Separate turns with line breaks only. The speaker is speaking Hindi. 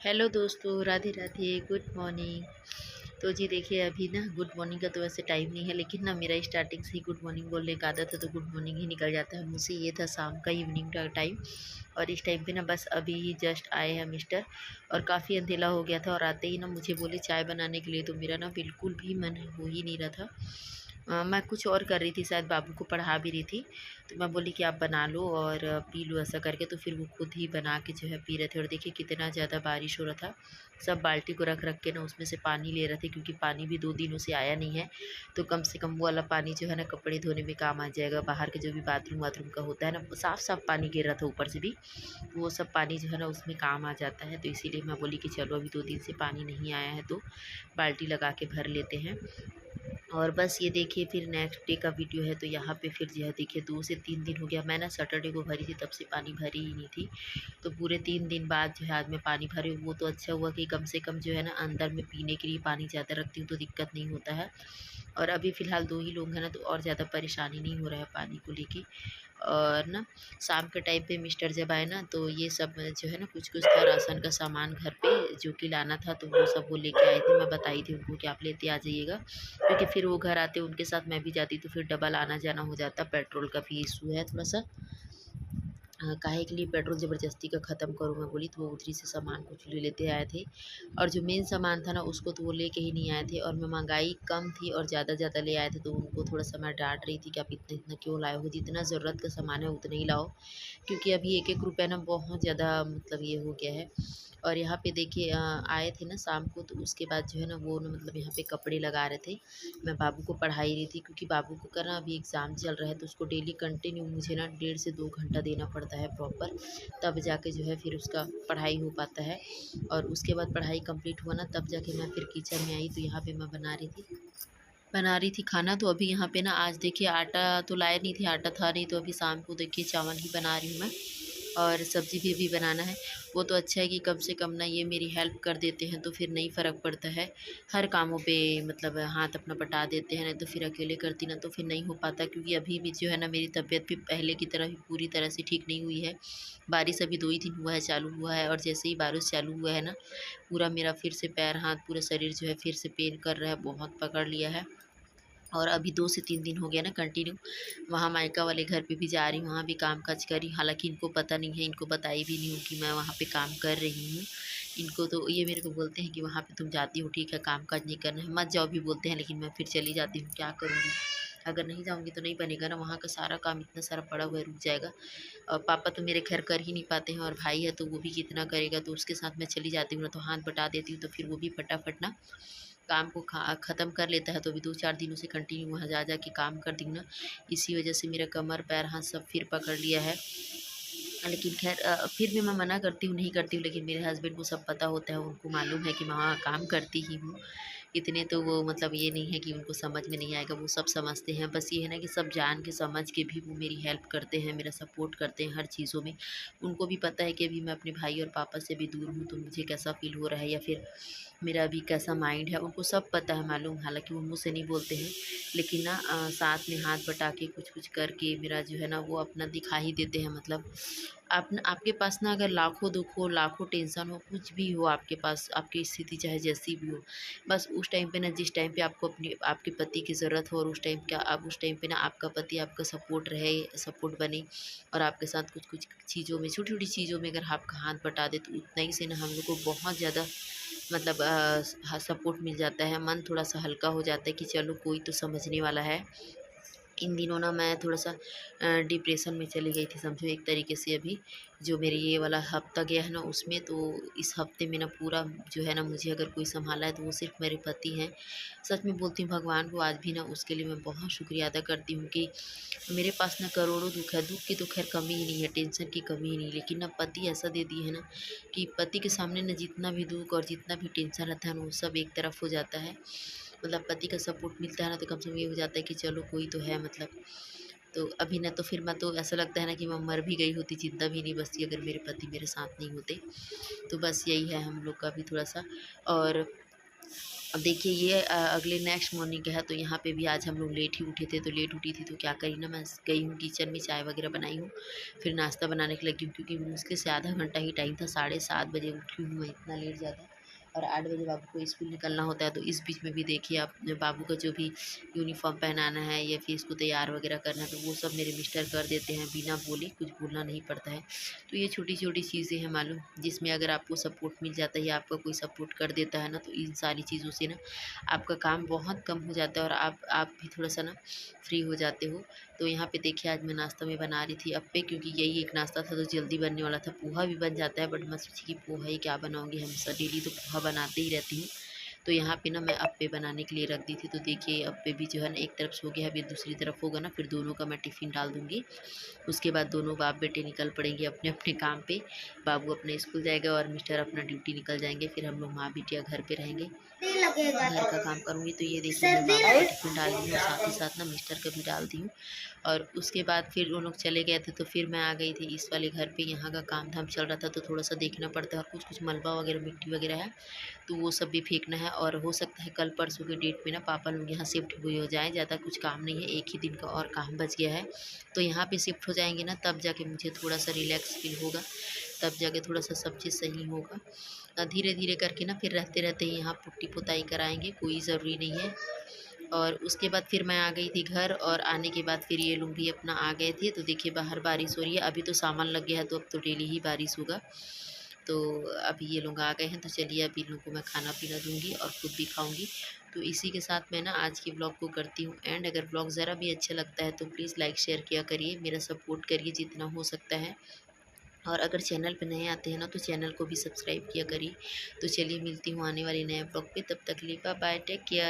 हेलो दोस्तों, राधे राधे, गुड मॉर्निंग। तो जी देखिए, अभी ना गुड मॉर्निंग का तो वैसे टाइम नहीं है, लेकिन ना मेरा स्टार्टिंग से ही गुड मॉर्निंग बोलने का आदत है, तो गुड मॉर्निंग ही निकल जाता है मुझसे। ये था शाम का, इवनिंग का टाइम। और इस टाइम पे ना बस अभी ही जस्ट आए हैं मिस्टर, और काफ़ी अंधेला हो गया था। और आते ही ना मुझे बोले चाय बनाने के लिए, तो मेरा ना बिल्कुल भी मन हो ही नहीं रहा था। मैं कुछ और कर रही थी, शायद बाबू को पढ़ा भी रही थी। तो मैं बोली कि आप बना लो और पी लो, ऐसा करके। तो फिर वो खुद ही बना के जो है पी रहे थे। और देखिए कितना ज़्यादा बारिश हो रहा था। सब बाल्टी को रख रख के ना उसमें से पानी ले रहे थे, क्योंकि पानी भी 2 दिनों से आया नहीं है। तो कम से कम वो वाला पानी जो है ना कपड़े धोने में काम आ जाएगा। बाहर के जो भी बाथरूम वाथरूम का होता है ना, साफ़ साफ़ पानी गिर रहा था ऊपर से भी। वो सब पानी जो है ना उसमें काम आ जाता है। तो इसीलिए मैं बोली कि चलो, अभी 2 दिन से पानी नहीं आया है तो बाल्टी लगा के भर लेते हैं। और बस ये देखिए, फिर नेक्स्ट डे का वीडियो है। तो यहाँ पे फिर जो है देखिए, 2 से 3 दिन हो गया। मैं ना सैटरडे को भरी थी, तब से पानी भरी ही नहीं थी। तो पूरे 3 दिन बाद जो है आज मैं पानी भरी हूँ। वो तो अच्छा हुआ कि कम से कम जो है ना अंदर में पीने के लिए पानी ज़्यादा रखती हूँ, तो दिक्कत नहीं होता है। और अभी फ़िलहाल 2 ही लोग हैं ना, तो और ज़्यादा परेशानी नहीं हो रहा है पानी को लेके। और ना शाम के टाइम पे मिस्टर जब आए ना, तो ये सब जो है ना कुछ-कुछ था राशन का सामान घर पे जो कि लाना था, तो वो सब वो लेके आए थे। मैं बताई थी उनको कि आप लेते आ जाइएगा, क्योंकि फिर वो घर आते, उनके साथ मैं भी जाती, तो फिर डबल आना-जाना हो जाता। पेट्रोल का भी इश्यू है थोड़ा-सा। काहे के लिए पेट्रोल ज़बरदस्ती का ख़त्म करूँ, मैं बोली। तो वो उधरी से सामान कुछ ले लेते आए थे। और जो मेन सामान था ना उसको तो वो लेके ही नहीं आए थे। और मैं महँगाई कम थी और ज़्यादा ले आए थे, तो उनको थोड़ा-सा मैं डाँट रही थी कि आप इतना-इतना क्यों लाए हो? जितना ज़रूरत का सामान है उतना ही लाओ, क्योंकि अभी एक-एक रुपया ना बहुत ज़्यादा मतलब ये हो गया है। और यहाँ पे देखिए आए थे ना शाम को, तो उसके बाद जो है ना वो ना मतलब यहाँ पे कपड़े लगा रहे थे। मैं बाबू को पढ़ा ही रही थी, क्योंकि बाबू को का ना अभी एग्ज़ाम चल रहा है, तो उसको डेली कंटिन्यू मुझे ना 1.5 से 2 घंटा देना पड़ता है प्रॉपर। तब जाके जो है फिर उसका पढ़ाई हो पाता है। और उसके बाद पढ़ाई कंप्लीट हुआ ना, तब जाके मैं फिर किचन में आई। तो यहाँ पे मैं बना रही थी खाना। तो अभी यहाँ पे ना आज देखिए आटा तो लाए नहीं थे, आटा था नहीं, तो अभी शाम को देखिए चावल ही बना रही हूँ मैं। और सब्ज़ी भी अभी बनाना है। वो तो अच्छा है कि कम से कम ना ये मेरी हेल्प कर देते हैं, तो फिर नहीं फ़र्क पड़ता है। हर कामों पे मतलब हाथ अपना बटा देते हैं, नहीं तो फिर अकेले करती ना तो फिर नहीं हो पाता। क्योंकि अभी भी जो है ना मेरी तबीयत भी पहले की तरह ही पूरी तरह से ठीक नहीं हुई है। बारिश अभी 2 ही दिन हुआ है, चालू हुआ है। और जैसे ही बारिश चालू हुआ है ना, पूरा मेरा फिर से पैर हाथ पूरा शरीर जो है फिर से पेन कर रहा है, बहुत पकड़ लिया है। और अभी 2 से 3 दिन हो गया ना कंटिन्यू, वहाँ मायका वाले घर पे भी जा रही हूँ, वहाँ भी काम-काज कर रही हूँ। हालाँकि इनको पता नहीं है, इनको बताई भी नहीं हूँ कि मैं वहाँ पे काम कर रही हूँ। इनको तो ये मेरे को बोलते हैं कि वहाँ पे तुम जाती हो ठीक है, काम-काज नहीं करना है, मत जाओ भी बोलते हैं, लेकिन मैं फिर चली जाती हूँ, क्या करूँगी? अगर नहीं जाऊँगी तो नहीं बनेगा ना, वहाँ का सारा काम इतना सारा पड़ा हुआ है, रुक जाएगा। और पापा तो मेरे खैर कर ही नहीं पाते हैं, और भाई है तो वो भी कितना करेगा, तो उसके साथ मैं चली जाती हूँ ना, तो हाथ बटा देती हूँ, तो फिर वो भी फटाफट ना काम को ख़त्म कर लेता है। तो अभी 2-4 दिनों से कंटिन्यू वहाँ जा के काम कर रही हूँ ना, इसी वजह से मेरा कमर, पैर, हाथ सब फिर पकड़ लिया है। लेकिन ख़ैर फिर भी मैं मना करती हूँ, नहीं करती हूँ, लेकिन मेरे हस्बैंड को सब पता होता है, उनको मालूम है कि मैं वहाँ काम करती ही हूँ। इतने तो वो मतलब ये नहीं है कि उनको समझ में नहीं आएगा, वो सब समझते हैं। बस ये है ना कि सब जान के समझ के भी वो मेरी हेल्प करते हैं, मेरा सपोर्ट करते हैं हर चीज़ों में। उनको भी पता है कि अभी मैं अपने भाई और पापा से भी दूर हूँ, तो मुझे कैसा फ़ील हो रहा है, या फिर मेरा अभी कैसा माइंड है, उनको सब पता है, मालूम। हालाँकि वो मुँह से नहीं बोलते हैं, लेकिन ना साथ में हाथ बटा के कुछ-कुछ करके मेरा जो है ना वो अपना दिखा ही देते हैं। मतलब आपके पास ना अगर लाखों दुःख हो, लाखों टेंशन हो, कुछ भी हो आपके पास, आपकी स्थिति चाहे जैसी भी हो, बस उस टाइम पे ना, जिस टाइम पे आपको अपने आपके पति की ज़रूरत हो, और उस टाइम पे ना आपका पति आपका सपोर्ट रहे, सपोर्ट बने, और आपके साथ कुछ-कुछ चीज़ों में, छोटी-छोटी चीज़ों में अगर आपका हाथ बटा दे, तो उतना ही से ना हम लोग को बहुत ज़्यादा मतलब सपोर्ट मिल जाता है। मन थोड़ा-सा हल्का हो जाता है कि चलो कोई तो समझने वाला है। इन दिनों ना मैं थोड़ा-सा डिप्रेशन में चली गई थी, समझो एक तरीके से। अभी जो मेरे ये वाला हफ़्ता गया है ना उसमें, तो इस हफ़्ते में ना पूरा जो है ना मुझे अगर कोई सँभाला है तो वो सिर्फ़ मेरे पति हैं। सच में बोलती हूँ, भगवान को आज भी ना उसके लिए मैं बहुत शुक्रिया अदा करती हूँ कि मेरे पास ना करोड़ों दुःख है, दुःख की तो ख़ैर कमी ही नहीं है, टेंशन की कमी ही नहीं, लेकिन ना पति ऐसा दे दिए है ना कि पति के सामने ना जितना भी दुःख और जितना भी टेंशन रहता है ना, वो सब एक तरफ हो जाता है। मतलब पति का सपोर्ट मिलता है ना, तो कम से कम ये हो जाता है कि चलो कोई तो है मतलब। तो अभी ना तो फिर मैं तो ऐसा लगता है ना कि मैं मर भी गई होती, ज़िंदा भी नहीं बचती, अगर मेरे पति मेरे साथ नहीं होते। तो बस यही है हम लोग का भी थोड़ा-सा। और अब देखिए ये अगले नेक्स्ट मॉर्निंग का है, तो यहाँ पे भी आज हम लोग लेट ही उठे थे, तो लेट उठी थी तो क्या करी ना, मैं गई हूँ किचन में, चाय वगैरह बनाई हूँ, फिर नाश्ता बनाने के लगी हूँ, क्योंकि मुश्किल से आधा घंटा ही टाइम था, 7:30 बजे उठी हूँ मैं, इतना लेट ज़्यादा। और 8 बजे बाबू को स्कूल निकलना होता है, तो इस बीच में भी देखिए आप बाबू का जो भी यूनिफॉर्म पहनाना है या फिर इसको तैयार वगैरह करना है, तो वो सब मेरे मिस्टर कर देते हैं बिना बोले, कुछ बोलना नहीं पड़ता है। तो ये छोटी-छोटी चीज़ें हैं मालूम, जिसमें अगर आपको सपोर्ट मिल जाता है या आपका कोई सपोर्ट कर देता है ना, तो इन सारी चीज़ों से ना आपका काम बहुत कम हो जाता है और आप भी थोड़ा-सा ना फ्री हो जाते हो। तो यहाँ पे देखिए आज मैं नाश्ता में बना रही थी अप्पे, क्योंकि यही एक नाश्ता था तो जल्दी बनने वाला था। पोहा भी बन जाता है, बट मैं सोची कि पोहा ही क्या बनाऊँगी, हमेशा डेली तो पोहा बनाते ही रहती हूँ। तो यहाँ पे ना मैं अप्पे बनाने के लिए रख दी थी, तो देखिए अप्पे भी जो है ना एक तरफ से हो गया है, अभी दूसरी तरफ होगा ना, फिर दोनों का मैं टिफ़िन डाल दूँगी। उसके बाद दोनों बाप बेटे निकल पड़ेंगे अपने-अपने काम पे। बाबू अपने स्कूल जाएगा और मिस्टर अपना ड्यूटी निकल जाएँगे, फिर हम लोग माँ बिटिया घर पे रहेंगे। घर का काम करूँगी, तो ये देखिए मैं बाबू का टिफ़िन डाल रही हूँ, साथ ही साथ ना मिस्टर का भी डाल दी हूँ। और उसके बाद फिर वो लोग चले गए थे, तो फिर मैं आ गई थी इस वाले घर पे। यहाँ का काम-धाम चल रहा था, तो थोड़ा-सा देखना पड़ता है, और कुछ-कुछ मलबा वगैरह, मिट्टी वगैरह है, तो वो सब भी फेंकना है। और हो सकता है कल परसों के डेट में ना पापा लोग यहाँ शिफ्ट भी हो जाएँ, ज़्यादा कुछ काम नहीं है, एक ही दिन का और काम बच गया है। तो यहाँ पे शिफ्ट हो जाएँगे ना, तब जाके मुझे थोड़ा-सा रिलैक्स फ़ील होगा, तब जाके थोड़ा-सा सब चीज़ सही होगा। धीरे-धीरे करके ना फिर रहते-रहते यहाँ पुट्टी-पुताई कराएँगे, कोई ज़रूरी नहीं है। और उसके बाद फिर मैं आ गई थी घर, और आने के बाद फिर ये लोग भी अपना आ गए थे, तो देखिए बाहर बारिश हो रही है, अभी तो सामान लग गया है, तो अब तो डेली ही बारिश होगा। तो अभी ये लोग आ गए हैं, तो चलिए अभी इन लोगों को मैं खाना-पीना दूँगी और खुद भी खाऊँगी। तो इसी के साथ मैं ना आज की व्लॉग को करती हूँ एंड। अगर व्लॉग ज़रा भी अच्छा लगता है तो प्लीज़ लाइक शेयर किया करिए, मेरा सपोर्ट करिए जितना हो सकता है। और अगर चैनल पे नए आते हैं ना, तो चैनल को भी सब्सक्राइब किया करिए। तो चलिए मिलती हूँ आने वाले नए व्लॉग पे, तब तक के लिए बाय बाय, टेक केयर।